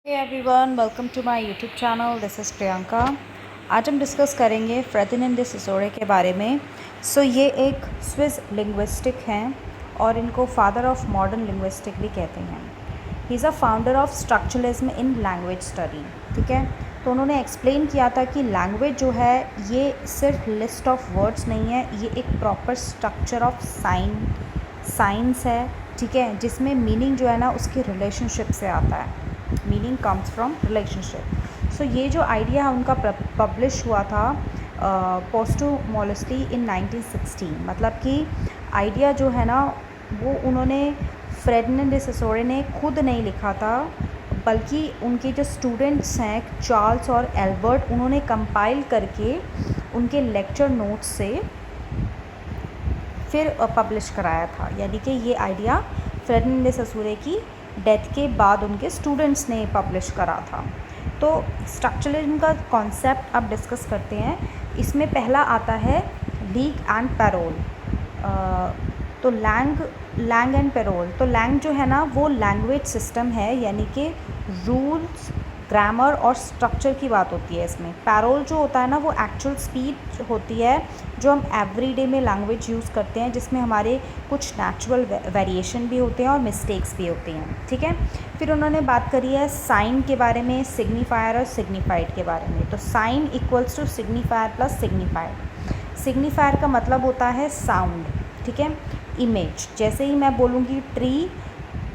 Hey everyone, welcome to my YouTube channel. This is Priyanka. आज हम discuss करेंगे फ्रेडीनंद D सोसोरे के बारे में। ये एक स्विस लिंग्विस्टिक हैं और इनको फादर ऑफ मॉडर्न लिंग्विस्टिक भी कहते हैं। He is a founder of structuralism in language study. ठीक है, तो उन्होंने एक्सप्लेन किया था कि लैंग्वेज जो है ये सिर्फ लिस्ट ऑफ वर्ड्स नहीं है, ये एक प्रॉपर स्ट्रक्चर ऑफ साइंस है। ठीक है, जिसमें मीनिंग जो है ना उसकी रिलेशनशिप से आता है। Meaning comes from relationship. ये जो आइडिया उनका पब्लिश हुआ था पोस्टुमोसली इन 1916। मतलब कि आइडिया जो है ना वो उन्होंने फ्रेडीनंद डी सोसोरे ने खुद नहीं लिखा था, बल्कि उनके जो स्टूडेंट्स हैं चार्ल्स और एल्बर्ट, उन्होंने कंपाइल करके उनके लेक्चर नोट्स से फिर पब्लिश कराया था। यानी कि ये आइडिया फ्रेडीनंद डी सोसोरे की डेथ के बाद उनके स्टूडेंट्स ने पब्लिश करा था। तो स्ट्रक्चरलिज्म का कॉन्सेप्ट अब डिस्कस करते हैं। इसमें पहला आता है लीग एंड पैरोल। तो लैंग एंड पैरोल। तो लैंग जो है ना वो लैंग्वेज सिस्टम है, यानी कि रूल्स, ग्रामर और स्ट्रक्चर की बात होती है इसमें। पैरोल जो होता है ना वो एक्चुअल स्पीच होती है जो हम एवरीडे में लैंग्वेज यूज़ करते हैं, जिसमें हमारे कुछ नेचुरल वेरिएशन भी होते हैं और मिस्टेक्स भी होती हैं। ठीक है, फिर उन्होंने बात करी है साइन के बारे में, सिग्निफायर और सिग्निफाइड के बारे में। तो sign equals to signifier plus signified. Signifier का मतलब होता है साउंड। ठीक है, इमेज। जैसे ही मैं बोलूँगी ट्री,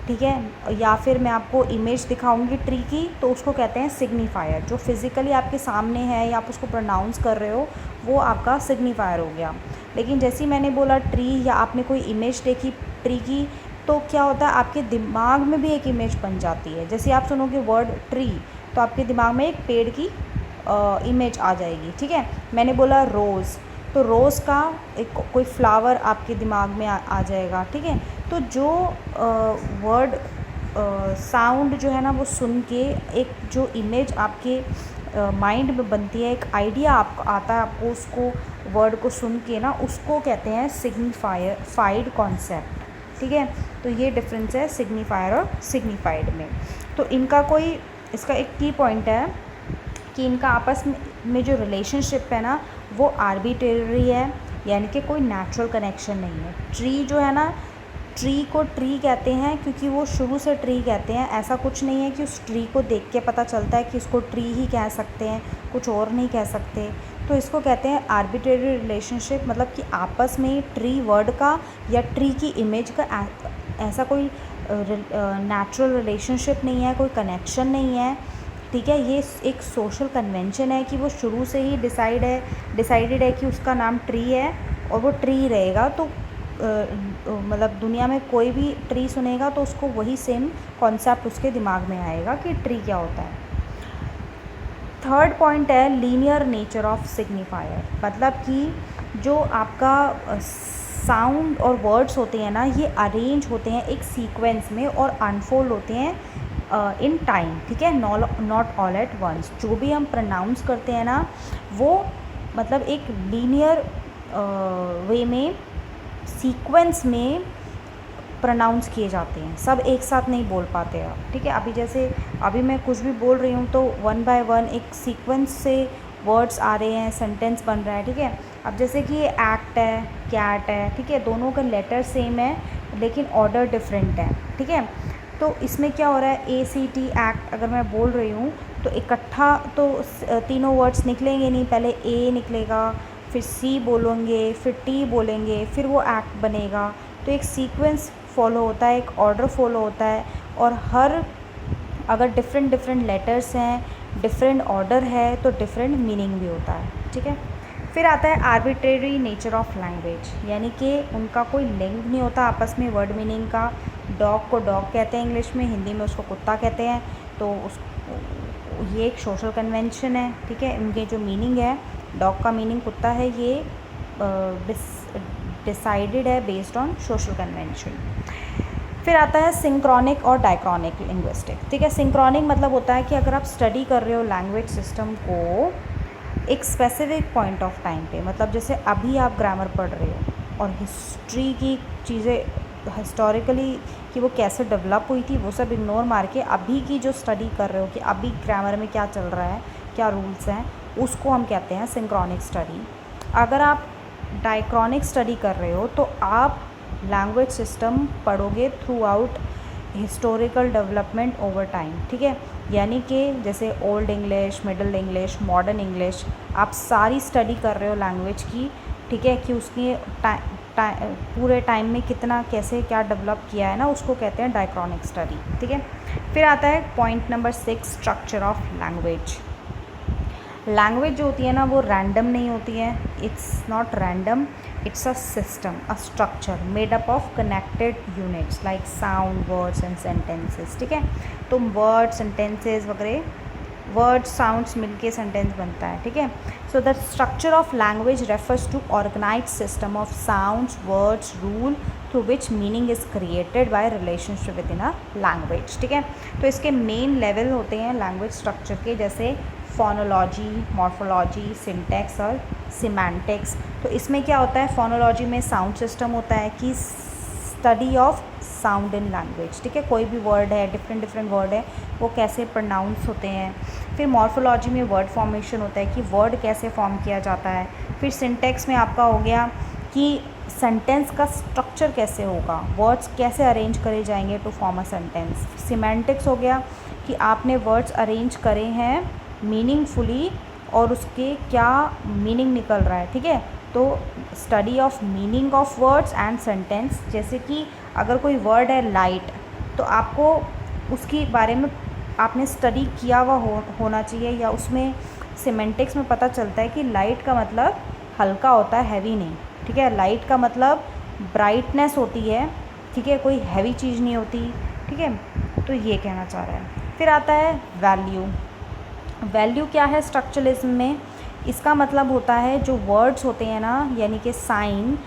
ठीक है, या फिर मैं आपको इमेज दिखाऊंगी ट्री की, तो उसको कहते हैं सिग्निफायर। जो फिज़िकली आपके सामने है या आप उसको प्रोनाउंस कर रहे हो वो आपका सिग्निफायर हो गया। लेकिन जैसे ही मैंने बोला ट्री या आपने कोई इमेज देखी ट्री की, तो क्या होता है आपके दिमाग में भी एक इमेज बन जाती है। जैसे आप सुनोगे वर्ड ट्री तो आपके दिमाग में एक पेड़ की इमेज आ जाएगी। ठीक है, मैंने बोला रोज़, तो रोज़ का एक कोई फ्लावर आपके दिमाग में आ जाएगा। ठीक है, तो जो वर्ड साउंड जो है ना वो सुन के एक जो इमेज आपके माइंड में बनती है, एक आइडिया आपको आता है, आपको उसको वर्ड को सुन के ना उसको कहते हैं सिग्निफाइड कॉन्सेप्ट। ठीक है, तो ये डिफरेंस है सिग्निफायर और सिग्निफाइड में। तो इनका कोई इसका एक की पॉइंट है कि इनका आपस में जो रिलेशनशिप है ना वो आर्बिट्रेरी है, यानी कि कोई नेचुरल कनेक्शन नहीं है। ट्री जो है ना, ट्री को ट्री कहते हैं क्योंकि वो शुरू से ट्री कहते हैं। ऐसा कुछ नहीं है कि उस ट्री को देख के पता चलता है कि उसको ट्री ही कह सकते हैं, कुछ और नहीं कह सकते। तो इसको कहते हैं आर्बिट्रेरी रिलेशनशिप। मतलब कि आपस में ट्री वर्ड का या ट्री की इमेज का ऐसा कोई नेचुरल रिलेशनशिप नहीं है, कोई कनेक्शन नहीं है। ठीक है, ये एक सोशल कन्वेंशन है कि वो शुरू से ही डिसाइडेड है कि उसका नाम ट्री है और वो ट्री रहेगा। तो मतलब दुनिया में कोई भी ट्री सुनेगा तो उसको वही सेम कॉन्सेप्ट उसके दिमाग में आएगा कि ट्री क्या होता है। थर्ड पॉइंट है लीनियर नेचर ऑफ सिग्निफायर। मतलब कि जो आपका साउंड और वर्ड्स होते हैं ना ये अरेंज होते हैं एक सीक्वेंस में और अनफोल्ड होते हैं इन टाइम। ठीक है, नॉट ऑल एट वंस। जो भी हम प्रोनाउंस करते हैं ना वो मतलब एक लीनियर वे में, सीक्वेंस में प्रोनाउंस किए जाते हैं, सब एक साथ नहीं बोल पाते आप। ठीक है, अभी मैं कुछ भी बोल रही हूँ तो वन बाय वन एक सीक्वेंस से वर्ड्स आ रहे हैं, सेंटेंस बन रहा है। ठीक है, अब जैसे कि ये एक्ट है, कैट है, ठीक है, दोनों का लेटर सेम है लेकिन ऑर्डर डिफरेंट है। ठीक है, तो इसमें क्या हो रहा है, ACT एक्ट अगर मैं बोल रही हूँ तो इकट्ठा तो तीनों वर्ड्स निकलेंगे नहीं। पहले A निकलेगा, फिर C बोलेंगे, फिर T बोलेंगे, फिर वो एक्ट बनेगा। तो एक सीक्वेंस फॉलो होता है, एक ऑर्डर फॉलो होता है। और हर अगर डिफरेंट लेटर्स हैं, डिफरेंट ऑर्डर है तो डिफरेंट मीनिंग भी होता है। ठीक है, फिर आता है आर्बिट्रेरी नेचर ऑफ लैंग्वेज, यानी कि उनका कोई लिंक नहीं होता आपस में वर्ड मीनिंग का। डॉग को डॉग कहते हैं इंग्लिश में, हिंदी में उसको कुत्ता कहते हैं। तो ये एक सोशल कन्वेंशन है। ठीक है, इनके जो मीनिंग है, डॉग का मीनिंग कुत्ता है, ये डिसाइडेड है बेस्ड ऑन सोशल कन्वेंशन। फिर आता है सिंक्रोनिक और डायक्रॉनिक लिंग्विस्टिक। ठीक है, सिंक्रोनिक मतलब होता है कि अगर आप स्टडी कर रहे हो लैंग्वेज सिस्टम को एक स्पेसिफिक पॉइंट ऑफ टाइम पे, मतलब जैसे अभी आप ग्रामर पढ़ रहे हो और हिस्ट्री की चीज़ें हिस्टोरिकली कि वो कैसे डेवलप हुई थी वो सब इग्नोर मार के अभी की जो स्टडी कर रहे हो कि अभी ग्रामर में क्या चल रहा है, क्या रूल्स हैं, उसको हम कहते हैं सिंक्रोनिक स्टडी। अगर आप डायक्रॉनिक स्टडी कर रहे हो तो आप लैंग्वेज सिस्टम पढ़ोगे through out historical development over time, ठीक है। यानी कि जैसे old English, middle English, modern English, आप सारी स्टडी कर रहे हो लैंग्वेज की, ठीक है, कि उसकी पूरे टाइम में कितना कैसे क्या डेवलप किया है ना, उसको कहते हैं डायक्रॉनिक स्टडी, ठीक है। फिर आता है point number 6, structure of language. Language जो होती है ना वो रैंडम नहीं होती है, it's not random, it's a system, a structure made up of connected units like sound, words and sentences, ठीक है। तो वर्ड्स, सेंटेंसेस वगैरह, वर्ड्स साउंड्स मिलके सेंटेंस बनता है, ठीक है। So the structure of language refers to organise system of sounds, words, rule through which meaning is created by relationship within a language, ठीक है। तो इसके मेन लेवल होते हैं लैंग्वेज स्ट्रक्चर के, जैसे फोनोलॉजी, मॉर्फोलॉजी, सिंटैक्स और semantics. तो इसमें क्या होता है, फोनोलॉजी में साउंड सिस्टम होता है कि study of sound in language, ठीक है। कोई भी वर्ड है, डिफरेंट डिफरेंट वर्ड है, वो कैसे प्रोनाउंस होते हैं। फिर मॉर्फोलॉजी में वर्ड फॉर्मेशन होता है कि वर्ड कैसे फॉर्म किया जाता है। फिर सिंटैक्स में आपका हो गया कि सेंटेंस का स्ट्रक्चर कैसे होगा, वर्ड्स कैसे अरेंज करे जाएंगे to form a sentence. Semantics हो गया कि आपने वर्ड्स अरेंज करे हैं मीनिंगफुली और उसके क्या मीनिंग निकल रहा है, ठीक है। तो study of meaning of words and sentence, जैसे कि अगर कोई वर्ड है लाइट, तो आपको उसके बारे में आपने स्टडी किया हुआ होना चाहिए, या उसमें सिमेंटिक्स में पता चलता है कि लाइट का मतलब हल्का होता है, हैवी नहीं, ठीक है। लाइट का मतलब ब्राइटनेस होती है, ठीक है, कोई हैवी चीज़ नहीं होती, ठीक है। तो ये कहना चाह रहा है। फिर आता है वैल्यू। वैल्यू क्या है स्ट्रक्चरलिज्म में, इसका मतलब होता है जो वर्ड्स होते हैं ना, यानी कि sign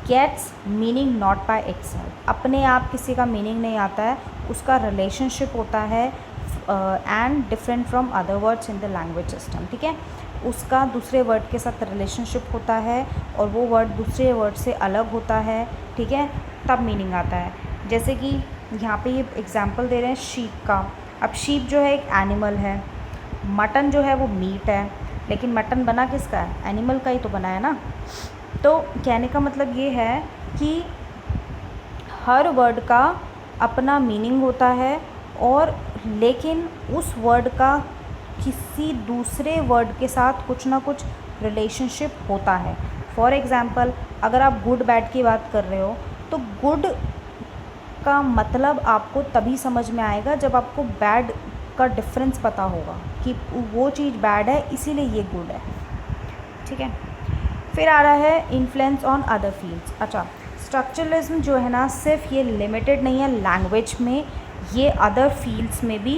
gets meaning not by itself, अपने आप किसी का मीनिंग नहीं आता है, उसका रिलेशनशिप होता है and different from other words in the language system, ठीक है। उसका दूसरे वर्ड के साथ रिलेशनशिप होता है और वो वर्ड दूसरे वर्ड से अलग होता है, ठीक है, तब मीनिंग आता है। जैसे कि यहाँ पे ये एग्जांपल दे रहे हैं शीप का। अब शीप जो है एक एनिमल है, मटन जो है वो मीट है, लेकिन मटन बना किसका है, एनिमल का ही तो बना है ना। तो कहने का मतलब ये है कि हर वर्ड का अपना मीनिंग होता है, और लेकिन उस वर्ड का किसी दूसरे वर्ड के साथ कुछ ना कुछ रिलेशनशिप होता है। फॉर एग्ज़ाम्पल, अगर आप गुड बैड की बात कर रहे हो तो गुड का मतलब आपको तभी समझ में आएगा जब आपको बैड का डिफरेंस पता होगा कि वो चीज़ बैड है इसीलिए ये गुड है, ठीक है। फिर आ रहा है इन्फ्लुएंस ऑन अदर फील्ड्स। अच्छा, स्ट्रक्चरलिज्म जो है ना सिर्फ ये लिमिटेड नहीं है लैंग्वेज में, ये अदर फील्ड्स में भी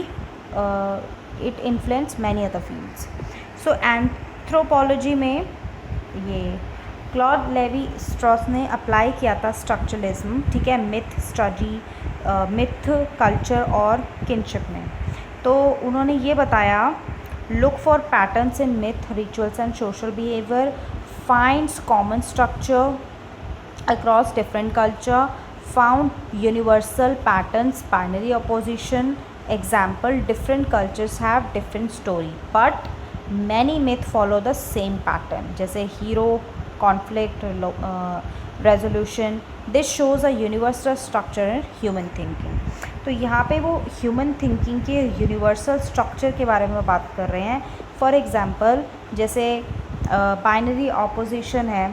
it influence many other fields. So anthropology में ये क्लॉड लेवी स्ट्रॉस ने अप्लाई किया था स्ट्रक्चरलिज्म, ठीक है, मिथ स्टडी, मिथ कल्चर और किनशिप में। तो उन्होंने ये बताया, look for patterns in myth, rituals and social behaviour, finds common structure across different culture, found universal patterns, binary opposition, example different cultures have different story but many myth follow the same pattern, जैसे hero, conflict, resolution. This shows a universal structure in human thinking. तो यहाँ पे वो human thinking के universal structure के बारे में बात कर रहे हैं। फॉर एग्ज़ाम्पल, जैसे बाइनरी ऑपोजिशन है,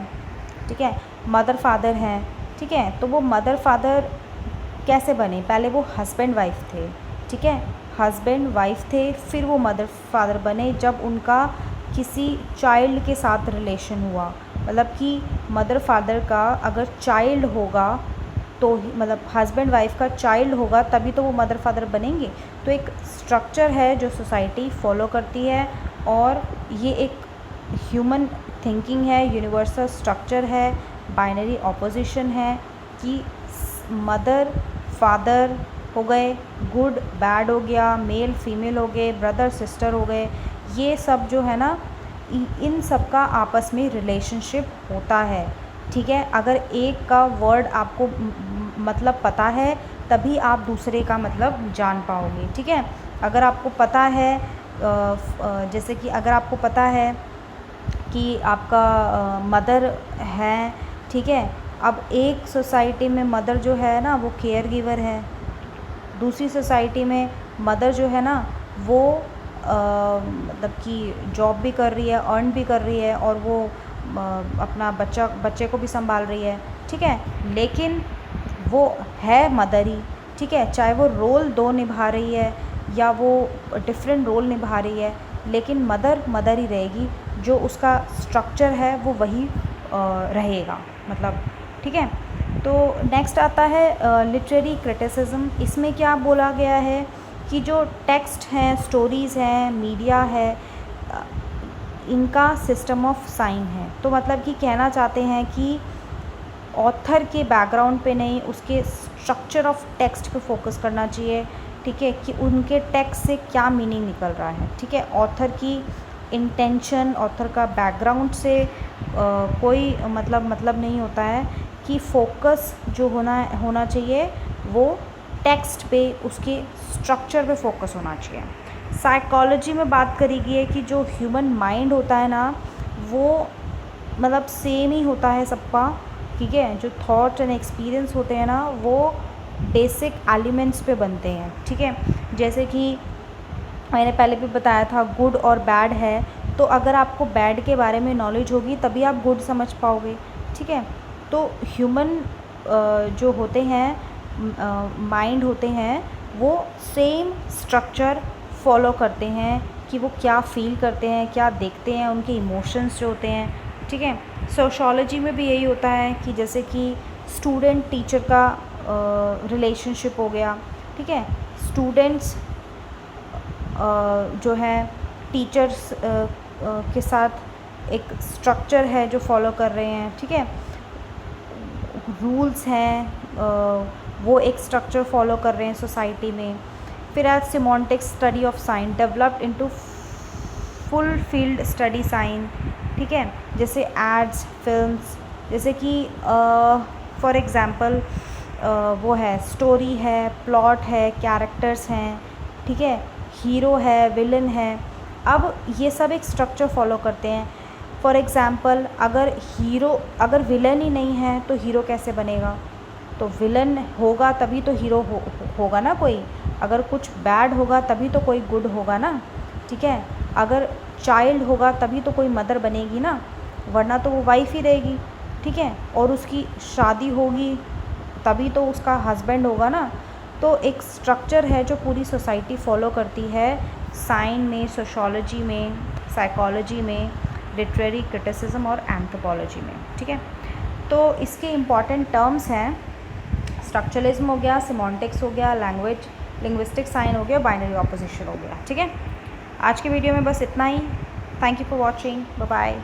ठीक है, मदर फादर हैं, ठीक है। तो वो मदर फादर कैसे बने, पहले वो हस्बैंड वाइफ थे, ठीक है, हस्बैंड वाइफ थे, फिर वो मदर फादर बने जब उनका किसी चाइल्ड के साथ रिलेशन हुआ। मतलब कि मदर फादर का अगर चाइल्ड होगा तो मतलब हस्बैंड वाइफ का चाइल्ड होगा तभी तो वो मदर फादर बनेंगे। तो एक स्ट्रक्चर है जो सोसाइटी फॉलो करती है, और ये एक ह्यूमन थिंकिंग है, यूनिवर्सल स्ट्रक्चर है, बाइनरी ऑपोजिशन है कि मदर फादर हो गए, गुड बैड हो गया, मेल फीमेल हो गए, ब्रदर सिस्टर हो गए, ये सब जो है ना इन सब का आपस में रिलेशनशिप होता है, ठीक है। अगर एक का वर्ड आपको मतलब पता है तभी आप दूसरे का मतलब जान पाओगे, ठीक है। अगर आपको पता है जैसे कि अगर आपको पता है कि आपका मदर है, ठीक है। अब एक सोसाइटी में मदर जो है ना वो केयर गिवर है, दूसरी सोसाइटी में मदर जो है ना वो मतलब कि जॉब भी कर रही है, अर्न भी कर रही है और वो अपना बच्चे को भी संभाल रही है, ठीक है। लेकिन वो है मदर ही, ठीक है। चाहे वो रोल दो निभा रही है या वो डिफरेंट रोल निभा रही है, लेकिन मदर ही रहेगी, जो उसका स्ट्रक्चर है वो वही रहेगा, मतलब, ठीक है। तो नेक्स्ट आता है लिटरेरी क्रिटिसिज्म। इसमें क्या बोला गया है कि जो टेक्स्ट हैं, स्टोरीज़ हैं, मीडिया है, इनका सिस्टम ऑफ साइन है। तो मतलब कि कहना चाहते हैं कि ऑथर के बैकग्राउंड पे नहीं, उसके स्ट्रक्चर ऑफ टेक्स्ट पे फोकस करना चाहिए, ठीक है, कि उनके टेक्स्ट से क्या मीनिंग निकल रहा है, ठीक है। ऑथर की इंटेंशन, ऑथर का बैकग्राउंड से कोई मतलब नहीं होता है, कि फोकस जो होना चाहिए वो टेक्स्ट पे, उसके स्ट्रक्चर पे फोकस होना चाहिए। साइकोलॉजी में बात करी गई है कि जो ह्यूमन माइंड होता है ना वो मतलब सेम ही होता है सबका, ठीक है। जो थॉट्स एंड एक्सपीरियंस होते हैं ना वो बेसिक एलिमेंट्स पे बनते हैं, ठीक है। जैसे कि मैंने पहले भी बताया था गुड और बैड है, तो अगर आपको बैड के बारे में नॉलेज होगी तभी आप गुड समझ पाओगे, ठीक है। तो ह्यूमन जो होते हैं माइंड होते हैं वो सेम स्ट्रक्चर फॉलो करते हैं, कि वो क्या फ़ील करते हैं, क्या देखते हैं, उनके इमोशंस जो होते हैं, ठीक है। सोशियोलॉजी में भी यही होता है कि जैसे कि स्टूडेंट टीचर का रिलेशनशिप हो गया, ठीक है। स्टूडेंट्स जो है टीचर्स के साथ एक स्ट्रक्चर है जो फॉलो कर रहे हैं, ठीक है। रूल्स हैं वो एक स्ट्रक्चर फॉलो कर रहे हैं सोसाइटी में। फिर as semiotic study of sign developed into full field study sign, ठीक है। जैसे एड्स, फिल्म्स, जैसे कि फॉर एग्ज़ाम्पल वो है स्टोरी है, प्लॉट है, कैरेक्टर्स हैं, ठीक है, हीरो है, विलन है। अब ये सब एक स्ट्रक्चर फॉलो करते हैं। फॉर एग्ज़ाम्पल अगर विलन ही नहीं है तो हीरो कैसे बनेगा? तो विलन होगा तभी तो हीरो होगा ना कोई। अगर कुछ बैड होगा तभी तो कोई गुड होगा ना, ठीक है। अगर चाइल्ड होगा तभी तो कोई मदर बनेगी ना, वरना तो वो वाइफ ही रहेगी, ठीक है। और उसकी शादी होगी तभी तो उसका हस्बैंड होगा ना। तो एक स्ट्रक्चर है जो पूरी सोसाइटी फॉलो करती है, साइन में, सोशियोलॉजी में, साइकोलॉजी में, लिटरेरी क्रिटिसिज्म और एंथ्रोपोलॉजी में, ठीक है। तो इसके इम्पॉर्टेंट टर्म्स हैं, स्ट्रक्चरलिज्म हो गया, सिमोंटिक्स हो गया, लिंग्विस्टिक साइन हो गया, बाइनरी ऑपोजिशन हो गया, ठीक है। आज के वीडियो में बस इतना ही। Thank you for watching, bye bye.